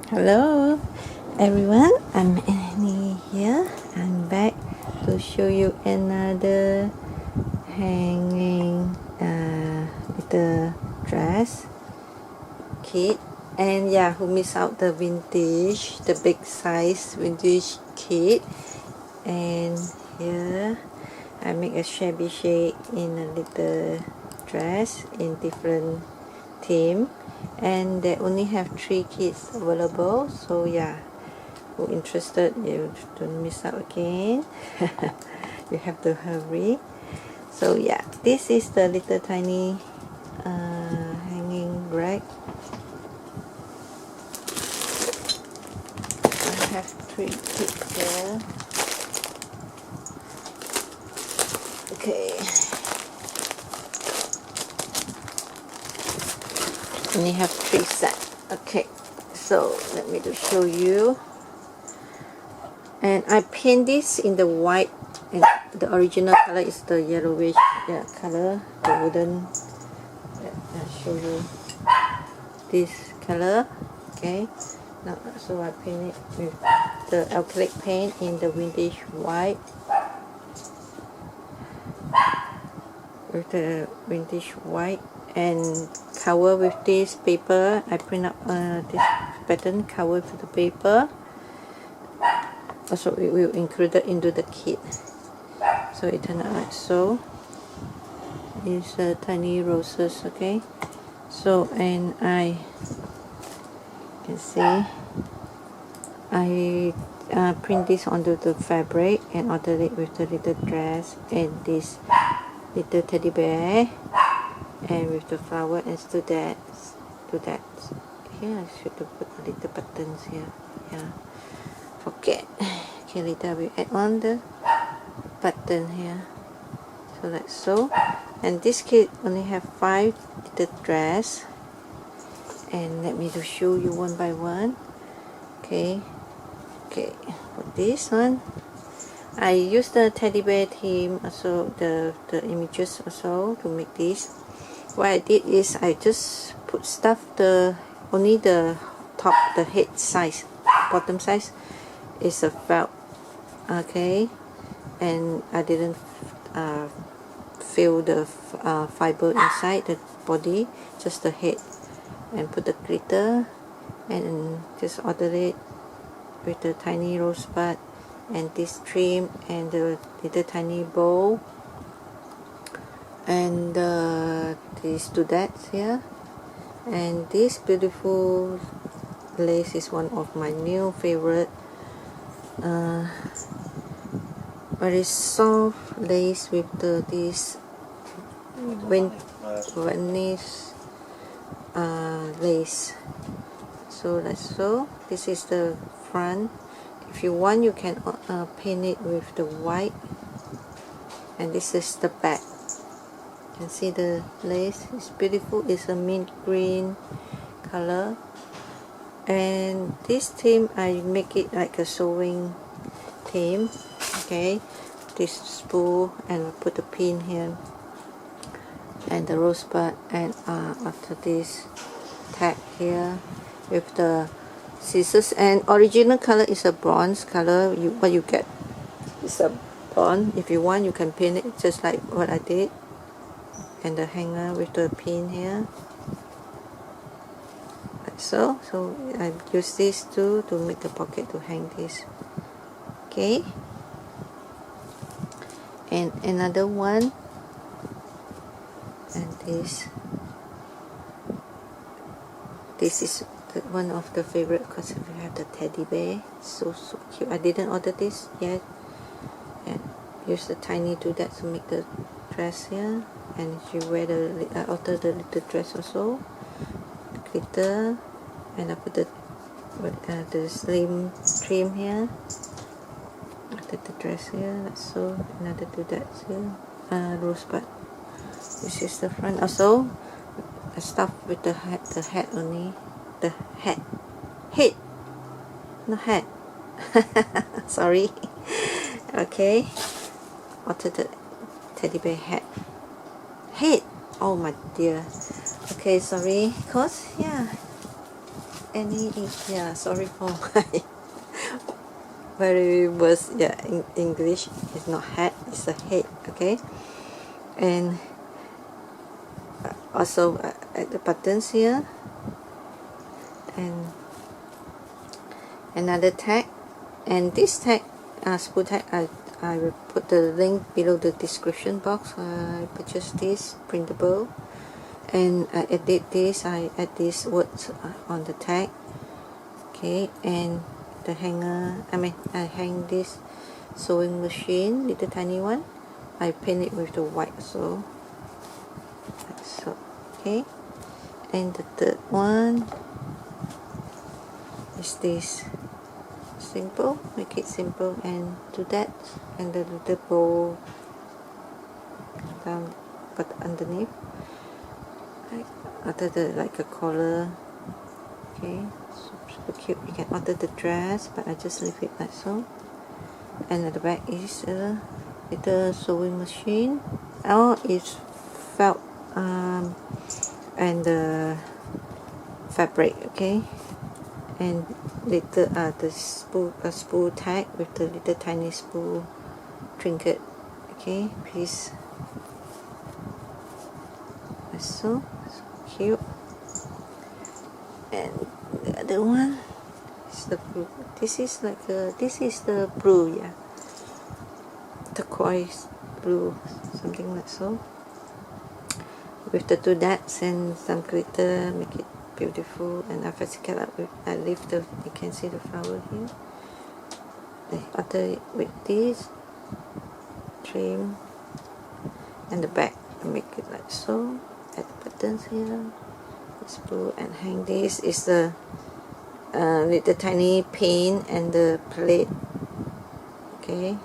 Hello everyone, I'm Annie here. I'm back to show you another hanging little dress kit. And yeah, who missed out the vintage, the big size vintage kit. And here I make a shabby chic in a little dress in different theme, and they only have 3 kits available, so yeah, who interested, you don't miss out again. You have to hurry. So yeah, this is the little tiny hanging rack. I have 3 kits here. Okay, only have 3 sets. Okay, so let me just show you. And I paint this in the white, and the original color is the yellowish color, the wooden. I'll show you this color. Okay, now so I paint it with the acrylic paint in the vintage white, and cover with this paper. I print up this pattern, cover with the paper. Also, we will include it into the kit. So it turned out like so. These tiny roses. Okay. So, and I can see I print this onto the fabric and order it with the little dress and this little teddy bear, and with the flower and to that here I should have put a little buttons here. Yeah, forget. Okay, later we add on the button here. So like so. And this kit only have 5 little dress, and let me just show you one by one. Okay, for this one I use the teddy bear theme, also the images also to make this. What I did is I just put stuff only the top, the head size, bottom size is a felt. Okay, and I didn't fill the fiber inside the body, just the head, and put the glitter and just order it with the tiny rosebud and this trim and the little tiny bow and these doodats here. And this beautiful lace is one of my new favorite, very soft lace with this Venice lace. So that's so. This is the front. If you want, you can paint it with the white, and this is the back. You can see the lace is beautiful. It's a mint green color, and this theme I make it like a sewing theme. Okay, this spool, and I put the pin here and the rosebud, and after this tag here with the scissors. And original color is a bronze color. What you get is a bronze. If you want, you can paint it just like what I did, and the hanger with the pin here like so. So I use these two to make the pocket to hang this. Okay, and another one, and this is one of the favorite because we have the teddy bear, so cute. I didn't order this yet, and use the tiny doodad to make the dress here. And if you wear I alter the little dress also, glitter, and I put the slim trim here after the dress here. That's so. Another doodad here, rosebud. This is the front also. I stuff with the hat only. The head, not hat. Sorry. Okay, alter the teddy bear head. Oh my dear. Okay, sorry. Cause yeah, any, yeah, sorry for my very worst, yeah, in English, it's not hat, it's a head, okay? And also at the buttons here, and another tag, and this tag, spool tag, I will put the link below the description box. I purchased this printable, and I edit this, I add these words on the tag, okay? And the hanger, I hang this sewing machine, little tiny one, I paint it with the white, so like so, okay? And the third one is this, simple, make it simple, and do that, and the little bow down, but underneath, like after the, like a collar, okay? Super cute. You can order the dress, but I just leave it like so. And at the back is a little sewing machine. Oh, it's felt and the fabric, okay? And little the spool tag with the little tiny spool trinket, okay, piece. So cute. And the other one is the blue. This is like this is the blue, yeah, turquoise blue, something like so, with the two dots and some glitter, make it beautiful. And after I leave the, you can see the flower here. After with this trim and the back, I make it like so. Add the buttons here, spool, and hang. This is the little tiny pin and the plate, okay?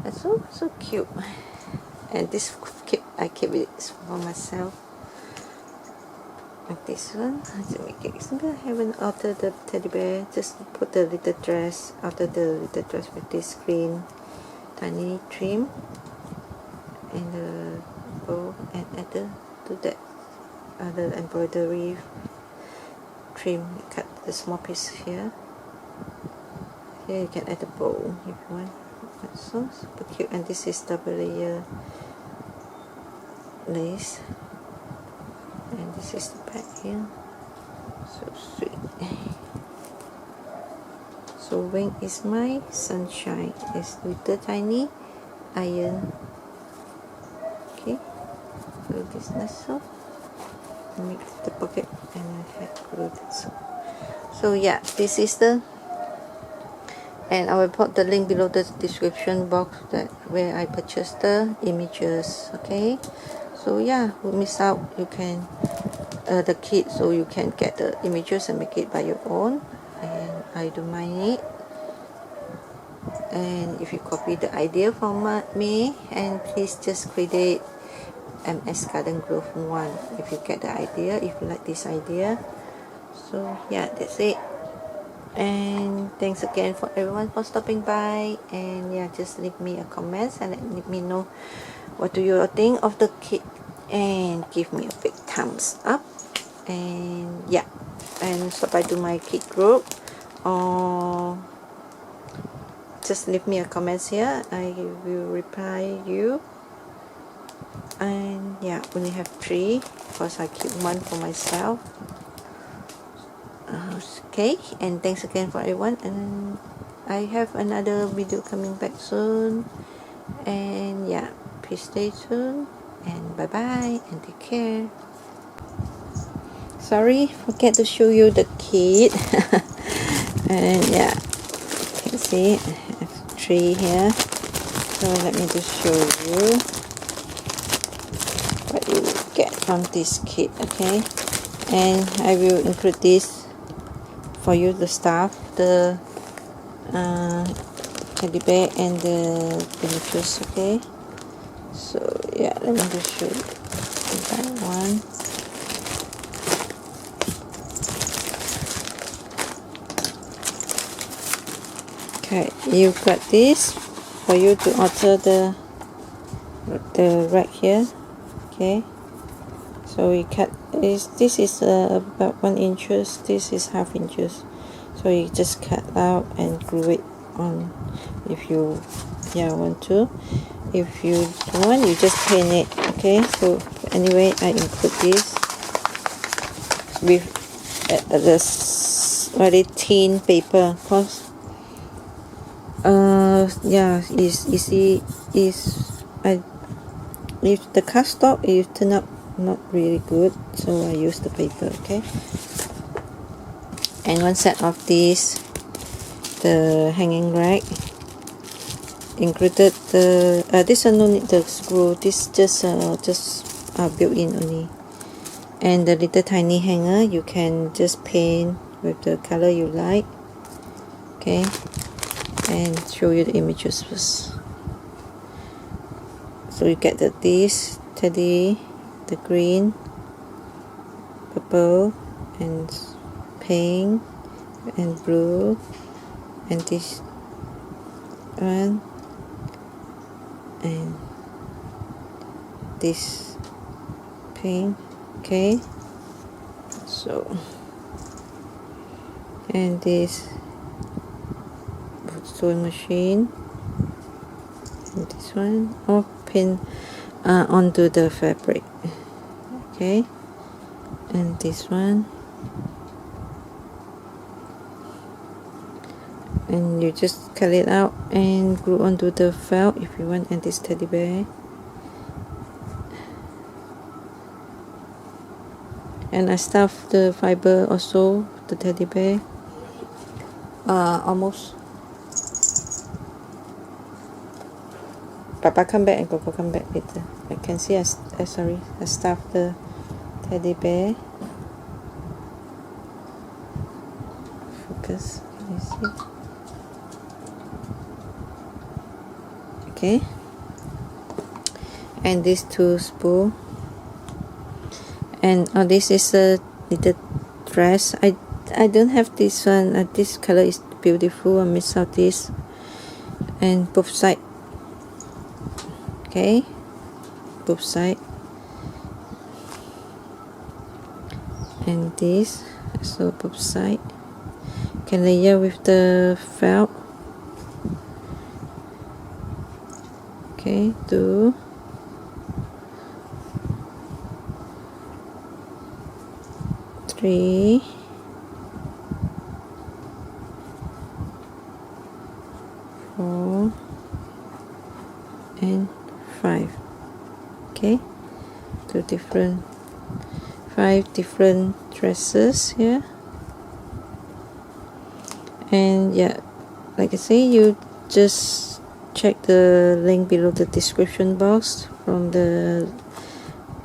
That's so cute. And this I keep it for myself. Like this one, I make it simple. I haven't altered the teddy bear, just put the little dress, after the little dress with this green tiny trim and the bow, and add to that the embroidery trim. Cut the small piece here. Here you can add a bow if you want. That's so super cute. And this is double layer lace, and this is the back here. So sweet. So wing is my sunshine. It's little tiny iron. Okay, so this nice, so make the pocket and I had glued it. So yeah, this is the, and I will put the link below the description box that where I purchased the images, okay? So yeah, who miss out, you can the kit, so you can get the images and make it by your own, and I don't mind it. And if you copy the idea from me, and please just credit MS Garden Grove 1 if you get the idea, if you like this idea. So yeah, that's it. And thanks again for everyone for stopping by, and yeah, just leave me a comment and let me know what do you think of the kit, and give me a big thumbs up. And yeah, and stop by to my kit group, or just leave me a comments here, I will reply you. And yeah, only have 3 because I keep 1 for myself. Okay, and thanks again for everyone, and I have another video coming back soon. And yeah, please stay tuned, and bye bye, and take care. Sorry, forget to show you the kit. And yeah, you can see I have 3 here, so let me just show you what you get from this kit, okay? And I will include this for you, the stuff, the teddy bear and the images, okay? So yeah, let me just show you that one. Okay, you got this for you to alter the right here, okay? So we cut this is about 1 inches, this is half inches, so you just cut out and glue it on if you want to. If you don't want, you just paint it. Okay, so anyway, I include this with this very thin paper, cause is easy. If the cardstock is turn out not really good, so I use the paper. Okay, and one set of these, the hanging rack, included the this one no need the screw, this just built in only, and the little tiny hanger you can just paint with the color you like. Okay, and show you the images first. So you get this teddy, the green, purple, and pink, and blue, and this one, and this pink. Okay, so, and this sewing machine, and this one all pin onto the fabric. Okay, and this one, and you just cut it out and glue onto the felt if you want. And this teddy bear, and I stuff the fiber also, the teddy bear, almost. Papa come back and Coco come back later. I can see I stuffed the teddy bear. Focus, can you see? Okay, and these two spool, and this is a little dress. I don't have this one. This color is beautiful. I miss out this, and both side. Okay, both side, and this so both side. Can layer with the felt. Okay, 2, 3, 4, and 5. Okay, 5 different dresses here. And yeah, like I say, you just check the link below the description box from the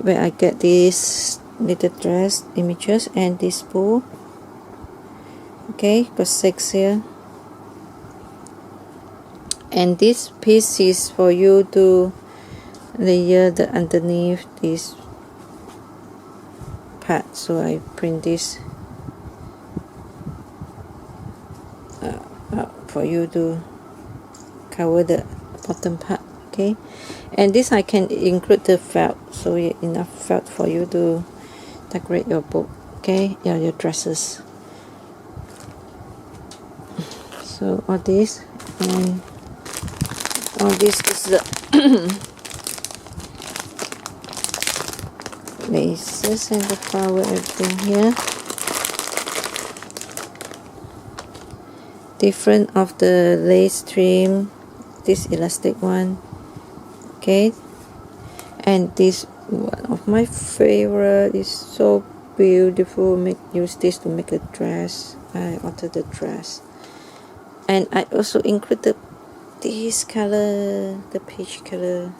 where I get these little dress images and this spool. Okay, got 6 here, and this piece is for you to layer the underneath this part. So I print this for you to cover the bottom part. Okay, and this I can include the felt, so enough felt for you to decorate your book. Okay, your dresses. So all this, and all this is the laces and the flower, everything here. Different of the lace trim, this elastic one. Okay, and this one of my favorite is so beautiful. Use this to make a dress. I ordered the dress, and I also included this color, the peach color,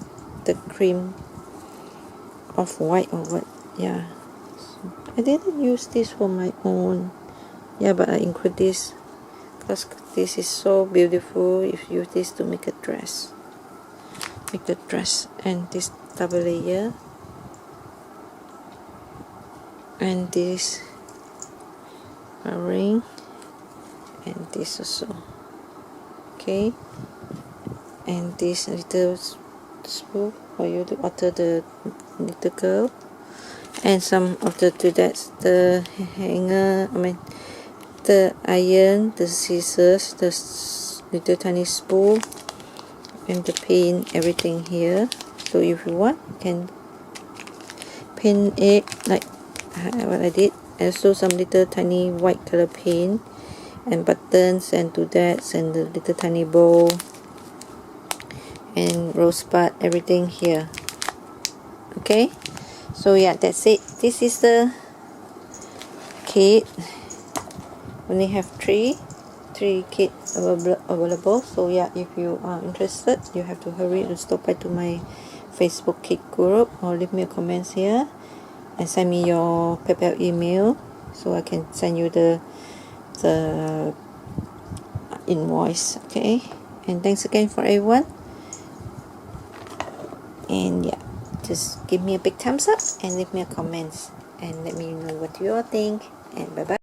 the cream of white or what. Yeah, so I didn't use this for my own. Yeah, but I include this because this is so beautiful. If you use this to make a dress, and this double layer, and this ring, and this also. Okay, and this little spool for you to alter the little girl, and some of the doodads, the hanger, the iron, the scissors, the little tiny spool, and the pin, everything here. So if you want, you can pin it like what I did. Also some little tiny white color pin and buttons and doodads and the little tiny bow and rosebud, everything here. Okay, so yeah, that's it. This is the kit. Only have three kits available. So yeah, if you are interested, you have to hurry and stop by to my Facebook kit group or leave me a comments here and send me your PayPal email so I can send you the invoice. Okay, and thanks again for everyone, and yeah, just give me a big thumbs up and leave me a comments and let me know what you all think, and bye bye.